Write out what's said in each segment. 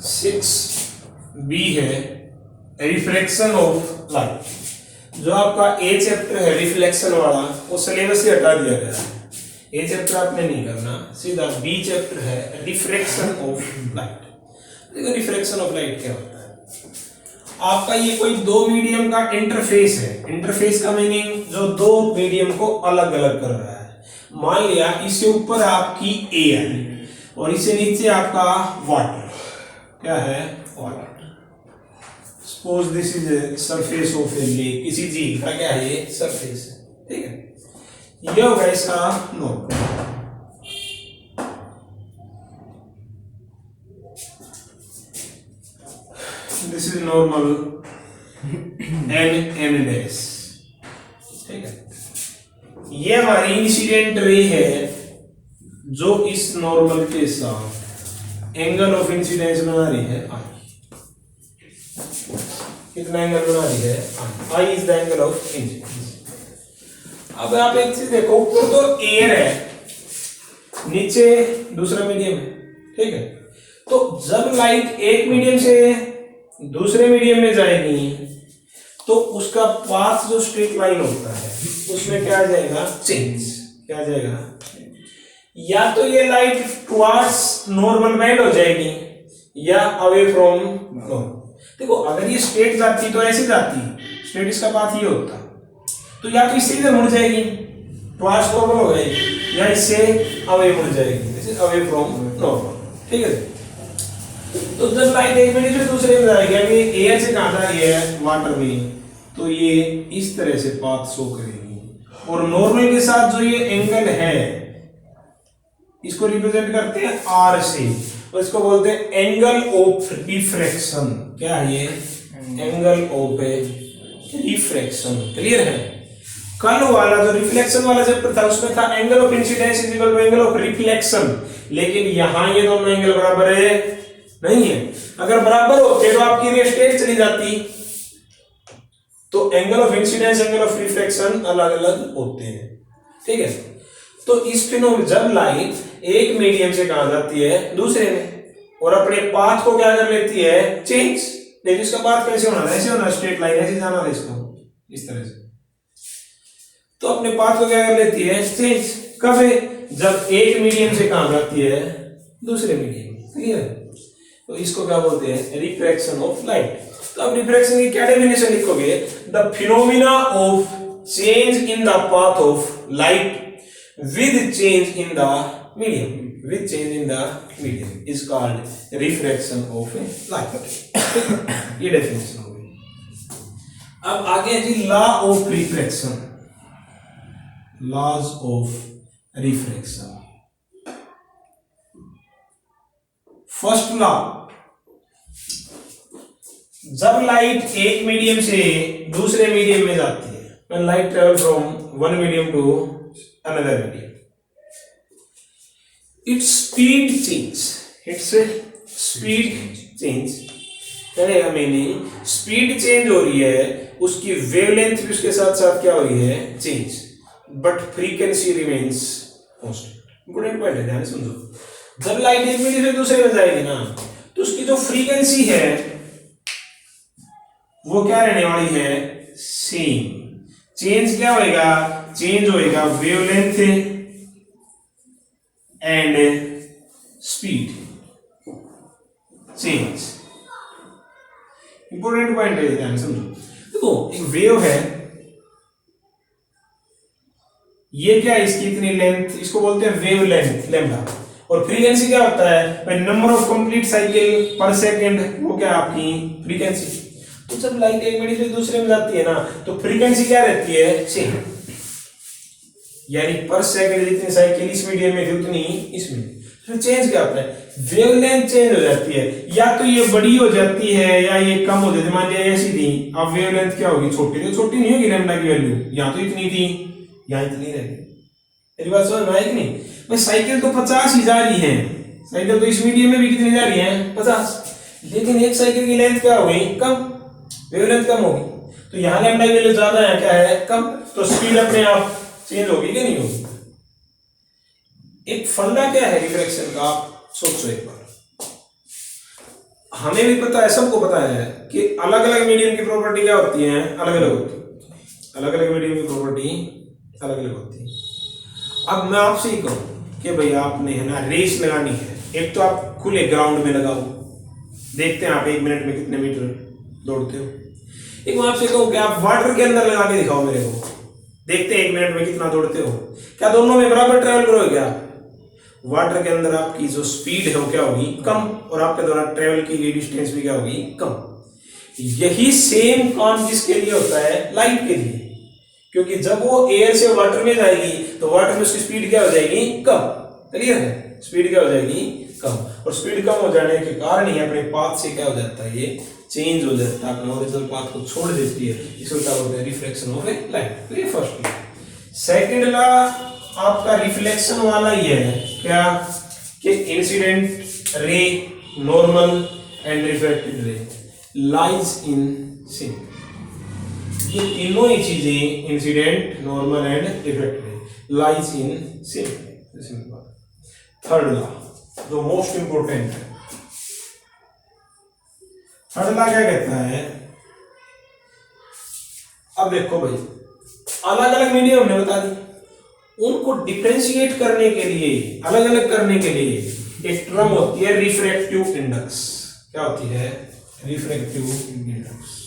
6B है reflection of light. जो आपका ए चैप्टर है रिफ्लेक्शन वाला वो सिलेबस से हटा दिया गया है, ए चैप्टर आपने नहीं करना, सीधा बी चैप्टर है रिफ्रैक्शन ऑफ लाइट। देखो रिफ्रैक्शन ऑफ लाइट क्या होता है, आपका ये कोई दो मीडियम का इंटरफेस है। इंटरफेस का मीनिंग जो दो मीडियम को अलग अलग कर रहा है। मान लिया इससे ऊपर आपकी एयर और इससे नीचे आपका वाटर, क्या है water. Suppose this is surface of A lake, किसी झील का क्या है ये सरफेस है, ठीक है। ये होगा इसका normal, this is normal en dash, ठीक है। ये हमारी इंसिडेंट रे है जो इस नॉर्मल के साथ एंगल ऑफ इंसिडेंस बना रही है आई। कितना एंगल बना रही है i is the angle of incidence. अब आप एक चीज देखो, ऊपर तो एयर है, नीचे दूसरा मीडियम है, ठीक है। तो जब लाइट एक मीडियम से दूसरे मीडियम में जाएगी तो उसका पाथ जो स्ट्रेट लाइन होता है उसमें क्या आ जाएगा चेंज, क्या आ जाएगा, या तो ये लाइट टुवर्ड्स नॉर्मल बेंड हो जाएगी या अवे फ्रॉम नॉर्मल। देखो अगर ये स्ट्रेट जाती तो ऐसे जाती, स्ट्रेट इसका पाथ ये होता, तो या तो इससे इधर मुड़ जाएगी टुवर्ड्स नॉर्मल हो जाएगी या इससे अवे मुड़ जाएगी, this is away from normal, ठीक है। तो जब लाइट एक मिनट से दूसरे में जाएगी, अभी एयर से कहां जा रही है वाटर में, तो ये इस तरह से पाथ शो करेगी और नॉर्मल के साथ जो ये एंगल है इसको रिप्रेजेंट करते हैं आर से और इसको बोलते हैं एंगल ऑफ रिफ्रैक्शन। क्या है ये एंगल ऑफ रिफ्रैक्शन, क्लियर है। कल वाला जो रिफ्लेक्शन वाला चैप्टर था उसमें था angle of incidence is equal to angle of reflection, लेकिन यहां ये दोनों एंगल बराबर है नहीं है। अगर बराबर होते तो आपकी रे स्ट्रेट चली जाती, तो angle of incidence angle of reflection अलग अलग होते हैं, ठीक है। तो इस फिनोमेनन जब लाइट एक मीडियम से कहां जाती है दूसरे में और अपने पाथ को क्या कर लेती है चेंज, देखिए इसका पाथ कैसे होना है, ऐसे होना स्ट्रेट लाइन ऐसे जाना है इसको इस तरह से, तो अपने पाथ को क्या कर लेती है चेंज। कब है जब एक मीडियम से कहां जाती है दूसरे मीडियम में, ठीक है। तो इसको क्या बोलते हैं रिफ्रैक्शन ऑफ लाइट। तो अब रिफ्रैक्शन की क्या डेफिनेशन लिखोगे, the phenomena of change in the path of light with change in the medium, with change in the medium is called refraction of light। ये डेफिनेशन हो गई। अब आगे है जी law of refraction, laws of refraction. First law, जब light एक medium से दूसरे मीडियम में जाती है, when light travel from one medium to another medium, its speed change, its speed change करेगा, मीनिंग स्पीड चेंज हो रही है, उसकी वेवलेंथ भी उसके साथ साथ क्या हो रही है change, but frequency remains constant. Important point है, ध्यान से समझो। जब लाइट एक मीडियम से दूसरे में जाएगी ना तो उसकी जो फ्रीक्वेंसी है वो क्या रहने वाली है सेम। चेंज क्या होएगा, चेंज होएगा wavelength and speed change. Important point है, ध्यान समझो। देखो एक वेव है, ये क्या है इसकी इतनी लेंथ, इसको बोलते हैं वेव लेंथ लैम्डा, और फ्रीक्वेंसी क्या होता है नंबर ऑफ कंप्लीट साइकिल पर सेकंड, वो क्या आपकी फ्रीक्वेंसी। तो जब लाइट एक मीडियम से दूसरे में जाती है ना तो फ्रीक्वेंसी क्या रहती है सेम, यानी पर सेकंड जितनी साइकिल इस मीडियम में थी उतनी इसमें। फिर चेंज क्या होता है वेवलेंथ चेंज हो जाती है, या तो ये बड़ी हो जाती है या ये कम हो जाती है। मान लिया ऐसी थी, अब वेवलेंथ क्या होगी छोटी, तो छोटी नहीं होगी लैम्डा की वैल्यू, यहाँ तो इतनी थी यहाँ इतनी रहेगी। मेरी बात समझ में आई कि नहीं भाई, साइकिल तो 50 ही जा रही है, साइकिल तो इस मीडियम में भी कितनी जा रही है 50, लेकिन एक साइकिल की लेंथ क्या हो गई कम, वेवलेंथ कम होगी, तो यहाँ लैम्डा की वैल्यू ज्यादा है क्या है कम, तो स्पीड अपने आप चेंज होगी कि नहीं होगी। एक फंडा क्या है रिफ्रैक्शन का, आप सोचो एक बार। हमें भी पता है, सबको पता है कि अलग अलग मीडियम की प्रॉपर्टी क्या होती है, अलग अलग होती है। अलग अलग मीडियम की प्रॉपर्टी अलग अलग होती है। अब मैं आपसे ही कहूँ कि भाई आपने है ना रेस लगानी है, एक तो आप खुले ग्राउंड में लगाओ, देखते हैं आप 1 मिनट में कितने मीटर दौड़ते हो। एक मैं आपसे कहूँ कि आप वाटर के अंदर लगा के दिखाओ मेरे को, देखते हैं 1 मिनट में कितना दौड़ते हो। क्या दोनों में बराबर ट्रेवल करोगे क्या? वाटर के अंदर आपकी जो स्पीड है वो क्या होगी, कम, और आपके द्वारा ट्रेवल की गई डिस्टेंस भी क्या होगी, कम। यही सेम काम जिसके लिए होता है, लाइट के लिए, क्योंकि जब वो एयर से वाटर में जाएगी तो वाटर में उसकी स्पीड क्या हो जाएगी, कम। क्लियर है? स्पीड क्या हो जाएगी, कम। और स्पीड कम हो जाने के कारण ही अपने पाथ से क्या हो जाता है, ये चेंज हो जाता है, अपने ओरिजिनल पाथ को छोड़ देती है। इसको क्या बोलते हैं, रिफ्लेक्शन ऑफ ए लाइट। तो ये फर्स्ट लॉ। सेकंड लॉ आपका रिफ्लेक्शन वाला ही है, क्या कि incident ray, normal and reflected ray lies in sync. ये तीनों ही चीजें, incident, normal and reflected ray lies in sync. Third law जो मोस्ट इंपोर्टेंट है, थर्ड लॉ क्या कहता है, अब देखो भाई अलग अलग मीडियम हमने बता दी, उनको डिफरेंशिएट करने के लिए, अलग अलग करने के लिए एक टर्म होती है रिफ्रैक्टिव इंडेक्स। क्या होती है, रिफ्रैक्टिव इंडेक्स।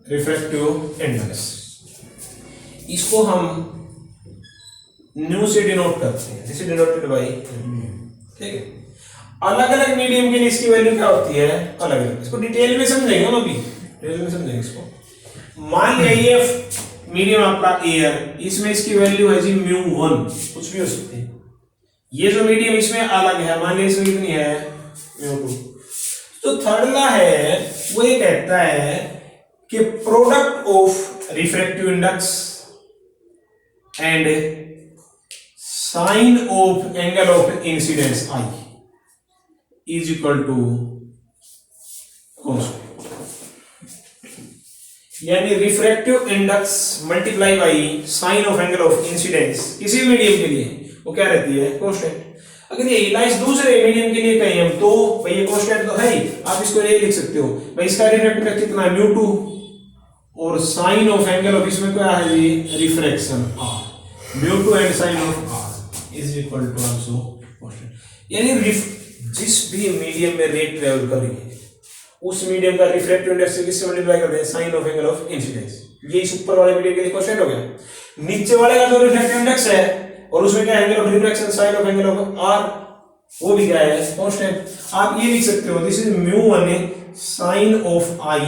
रिफ्रैक्टिव इंडेक्स, इसको हम न्यू से डिनोट करते हैं, दिस इज डिनोटेड बाय, ठीक है। अलग अलग मीडियम के लिए इसकी वैल्यू क्या होती है, अलग अलग। इसको डिटेल में समझेंगे हम अभी, डिटेल में समझेंगे इसको। मान लिया ये मीडियम आपका एयर, इसमें इसकी वैल्यू है जी μ1, कुछ भी हो सकती है। ये जो मीडियम इसमें अलग है, मान लिया इसमें कितनी है, μ2। तो थर्ड लॉ है वो ये कहता है कि product of refractive index and sine of angle of incidence i is equal to constant. यानी refractive index multiply by sine of angle of incidence किसी मीडियम के लिए वो क्या रहती है, कांस्टेंट। अगर ये इलाइज दूसरे मीडियम के लिए कहें हम तो भाई ये कांस्टेंट तो है ही, आप इसको ये लिख सकते हो भाई इसका रिफ्रैक्टिव इंडेक्स कितना है, μ2, और साइन ऑफ एंगल ऑफ इसमें क्या है जी, refraction r, μ2 and sine of r is equal to also constant. यानी जिस भी मीडियम में रे ट्रेवल कर रही है उस मीडियम का रिफ्रैक्टिव इंडेक्स से किससे मल्टीप्लाई करते हैं, sine of angle of incidence. ये इस ऊपर वाले मीडियम के लिए कांस्टेंट हो गया। नीचे वाले का जो रिफ्रैक्टिव इंडेक्स है और उसमें क्या angle of refraction, sine of angle of r, वो भी क्या है, कांस्टेंट। आप ये लिख सकते हो this is μ1 sine of i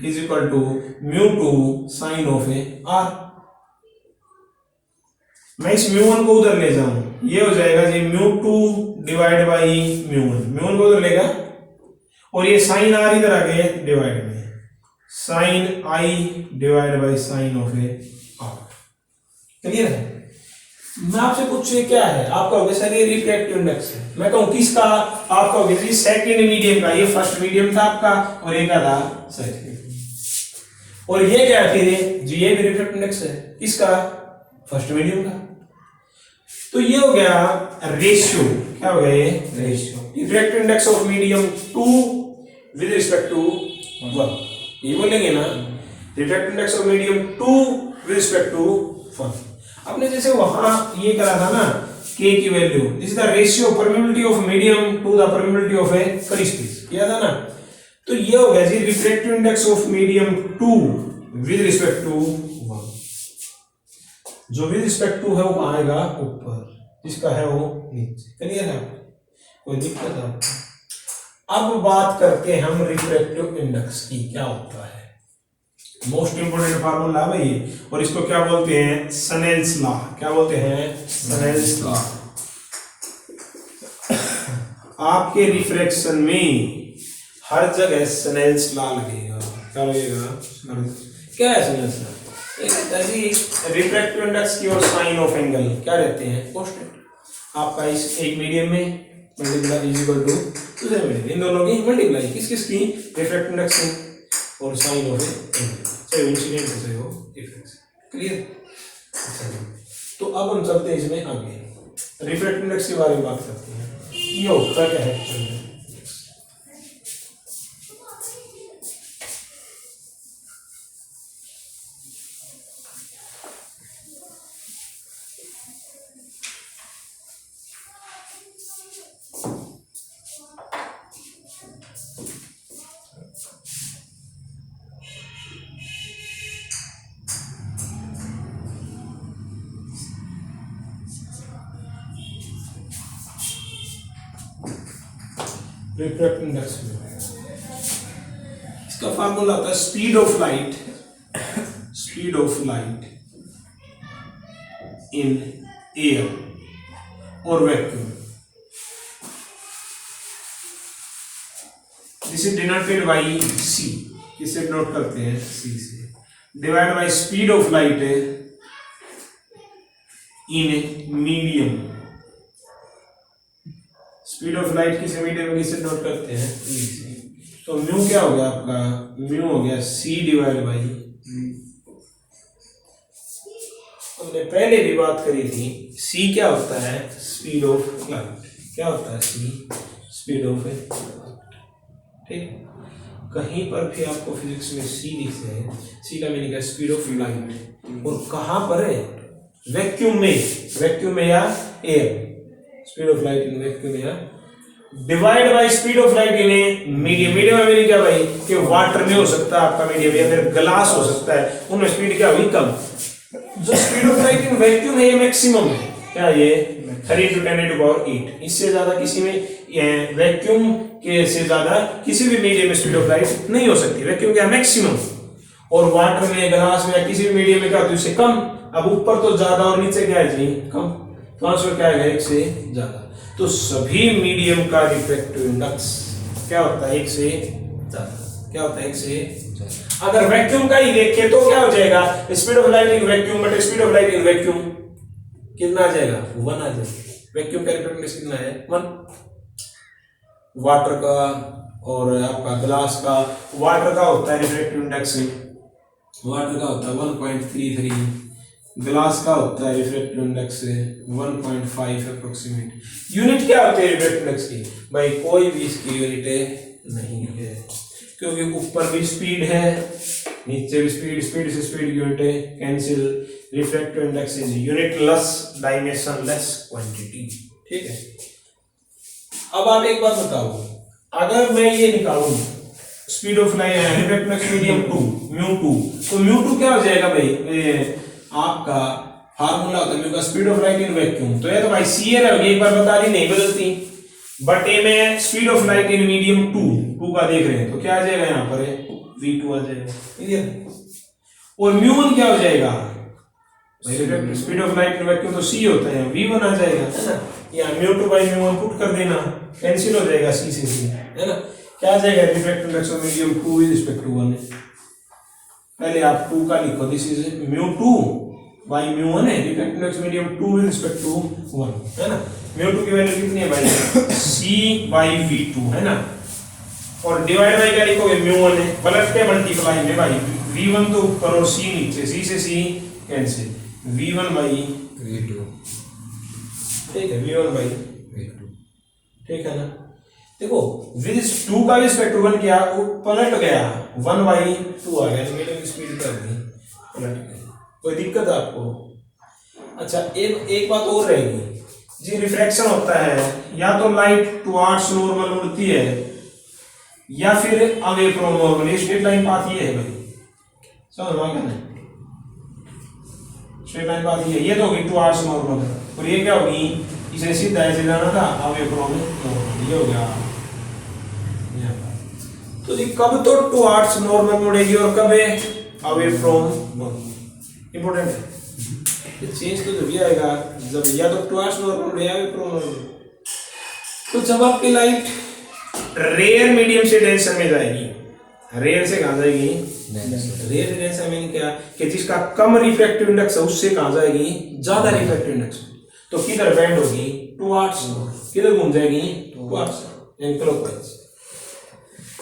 is equal to μ2 sine of r। मैं इस μ1 को उधर ले जाऊं, ये हो जाएगा जी μ2 डिवाइड बाई μ1 को उधर लेगा, और ये साइन r इधर आ गए डिवाइड में sine i divide by sine of r। Clear है? मैं आपसे पूछूं क्या है, आप कहोगे सर ये रिफ्रैक्टिव इंडेक्स है। मैं कहूं किसका, आप कहोगे जी सेकंड मीडियम का, ये फर्स्ट मीडियम था आपका और ये क्या था, सेकंड। और ये क्या है फिर जी, ये भी रिफ्रैक्टिव इंडेक्स है, किसका, फर्स्ट मीडियम का। तो ये हो गया रेशियो, क्या हो गया ये ratio, refractive index of medium 2 with respect to 1। ये बोलेंगे ना, refractive index of medium 2 with respect to 1। आपने जैसे वहां ये करा था ना, k की value, this is the ratio permeability of medium to the permeability of a free space, किया था ना। तो ये हो गया जी refractive index of medium 2 with respect to 1। जो विद रिस्पेक्ट टू है वो कहां आएगा, ऊपर, जिसका है वो नीचे। क्लियर है? कोई दिक्कत है आपको? अब बात करते हैं हम रिफ्रैक्टिव इंडेक्स की, क्या होता है। मोस्ट इंपोर्टेंट फार्मूला है भाई, और इसको क्या बोलते हैं, स्नेल्स लॉ। क्या बोलते हैं, स्नेल्स लॉ। आपके रिफ्रैक्शन में हर जगह स्नेल्स लॉ लगेगा। क्या लगेगा, क्या है स्नेल्स लॉ? रिफ्रैक्टिव इंडेक्स की और साइन ऑफ एंगल क्या रहते हैं, कांस्टेंट। आपका इस एक मीडियम में मल्टीप्लाई इज इक्वल टू दूसरे मीडियम, इन दोनों की मल्टीप्लाई किस किस की, रिफ्रैक्टिव इंडेक्स और साइन ऑफ एंगल, चाहे इंसिडेंट हो चाहे हो रिफ्लेक्शन। क्लियर? तो अब हम चलते हैं इसमें आगे, रिफ्रैक्टिव इंडेक्स के बारे में बात करते हैं। ये होता क्या है एक्चुअली में? रिफ्रैक्टिव इंडेक्स इसका फार्मूला होता है speed of light in air और vacuum. This is denoted by c, किसे नोट करते हैं सी से, divide by speed of light in medium. Speed of light किसी मीडियम में किसे नोट करते हैं ई से। तो म्यू क्या हो गया आपका? म्यू हो गया सी डिवाइड बाई वी। हमने पहले भी बात करी थी, सी क्या होता है? Speed of light. क्या होता है सी? Speed of light. ठीक, कहीं पर भी आपको फिजिक्स में सी लिखते हैं, सी का मीनिंग है स्पीड ऑफ लाइट। और कहां पर है? वैक्यूम में या air. Speed of light in vacuum या divide by speed of light in medium. Medium में मीनिंग क्या भाई? कि वाटर में हो सकता है आपका मीडियम, या फिर ग्लास हो सकता है, उनमें स्पीड क्या हुई? कम। जो speed of light in vacuum है ये मैक्सिमम है। क्या ये? 3 × 10⁸ इससे ज्यादा किसी में वैक्यूम के से ज्यादा किसी भी मीडियम में स्पीड ऑफ लाइट नहीं हो सकती। वैक्यूम क्या? मैक्सिमम। और वाटर में, ग्लास में या किसी भी मीडियम में क्या होती है? उससे कम। अब ऊपर तो ज्यादा और नीचे क्या है जी? कम। तो आंसर क्या है? एक से ज्यादा। तो सभी मीडियम का रिफ्रैक्टिव इंडेक्स क्या होता है? एक से ज्यादा। क्या होता है? एक से ज्यादा। अगर वैक्यूम का ही देखें तो क्या हो जाएगा? Speed of light in vacuum but speed of light in vacuum कितना आ जाएगा? 1 आ जाएगा। वैक्यूम का रिफ्रैक्टिव इंडेक्स कितना है? 1। वाटर का और आपका ग्लास का, वाटर का होता है रिफ्रैक्टिव इंडेक्स, वाटर का होता है 1.33, ग्लास का होता है रिफ्रैक्टिव इंडेक्स 1.5 अप्रोक्सीमेट। यूनिट क्या होती है रिफ्रैक्टिव इंडेक्स की? भाई कोई भी इसकी यूनिट नहीं है, क्योंकि ऊपर भी स्पीड है, नीचे भी स्पीड, स्पीड से स्पीड यूनिट है, cancel. Refractive index is unitless, dimensionless quantity. ठीक है। अब आप एक बात बताओ, अगर मैं ये निकालूं speed of light refractive index medium 2 μ2, तो μ2 क्या हो जाएगा भाई? आपका फार्मूला होता है म्यू का speed of light in vacuum. तो ये तो भाई सी है, एक बार बता दी, नहीं बदलती। बट ए में speed of light in medium 2 का देख रहे हैं, तो क्या आ जाएगा? यहाँ पर v2 आ जाएगा। क्लियर? और μ1 क्या हो जाएगा? Speed of light in vacuum तो सी होता है, v1 आ जाएगा, है ना। यहाँ μ2 बाई μ1 पुट कर देना, कैंसिल हो जाएगा सी से सी, है ना। क्या आ जाएगा? Refractive index of medium 2 with respect to 1 है। पहले आप 2 का लिखो, दिस इज μ2 बाई μ1 है, refractive index medium 2 with respect to 1, है ना। μ2 की वैल्यू कितनी है भाई? c बाई v2, है ना। और डिवाइड बाई क्या लिखोगे? μ1 है, पलट के मल्टीप्लाई में भाई, v1 तो ऊपर और c नीचे, c से c cancel, v1 by v2। ठीक है, v1 बाई v2। ठीक है ना। देखो विद 2 का रिस्पेक्ट टू 1 किया, वो पलट गया, 1/2 आ गया, मीडियम स्पीड कर दी, पलट गया। कोई दिक्कत है आपको? अच्छा, एक बात और रहेगी जी, रिफ्रैक्शन होता है या तो लाइट टुवर्ड्स नॉर्मल उड़ती है या फिर away from normal. Straight line path ये है भाई, समझ में आ गया ना? स्ट्रेट लाइन पाथ ये, ये तो होगी टुवर्ड्स नॉर्मल, और ये क्या होगी? इसे सीधा ऐसे जाना था, अवे फ्रॉम नॉर्मल, ये हो गया। तो जी कब तो टुवर्ड्स नॉर्मल मुड़ेगी और कब अवे फ्रॉम नॉर्मल। इंपॉर्टेंट है, ये चेंज तो जब आएगा जब या तो टुवर्ड्स नॉर्मल या अवे फ्रॉम नॉर्मल। तो जब आपकी लाइट रेयर मीडियम से डेंसर में जाएगी, रेयर से कहां जाएगी? रेयर डेंसर में क्या कि जिसका कम रिफ्रैक्टिव इंडेक्स है उससे कहां जाएगी? ज्यादा रिफ्रैक्टिव इंडेक्स। तो किधर बेंड होगी? टुवर्ड्स। किधर घूम जाएगी? टुवर्ड्स, यानी क्लॉकवाइज।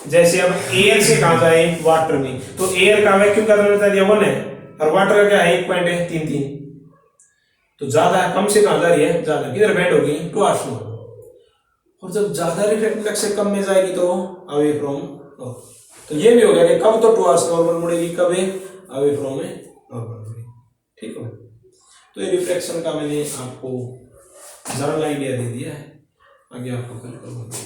जैसे अब एयर से कहां जाए? वाटर में। तो एयर का वैक्यूम का टेंपरेचर 1 है और वाटर का क्या है? 1.33। तो ज्यादा है, कम से कहाँ जा रही है, ज्यादा, किधर बेंड होगी, टुवर्ड्स नॉर्मल। और जब ज्यादा रिफ्रैक्टिव इंडेक्स से कम में जाएगी तो अवे फ्रॉम नॉर्मल। तो ये भी हो गया कि कब तो टुवर्ड्स नॉर्मल मुड़ेगी, कब है अवे फ्रॉम है नॉर्मल मुड़ेगी। ठीक है, तो ये रिफ्लेक्शन का मैंने आपको जनरल आइडिया दे दिया है, आगे आपको कल करूँगा।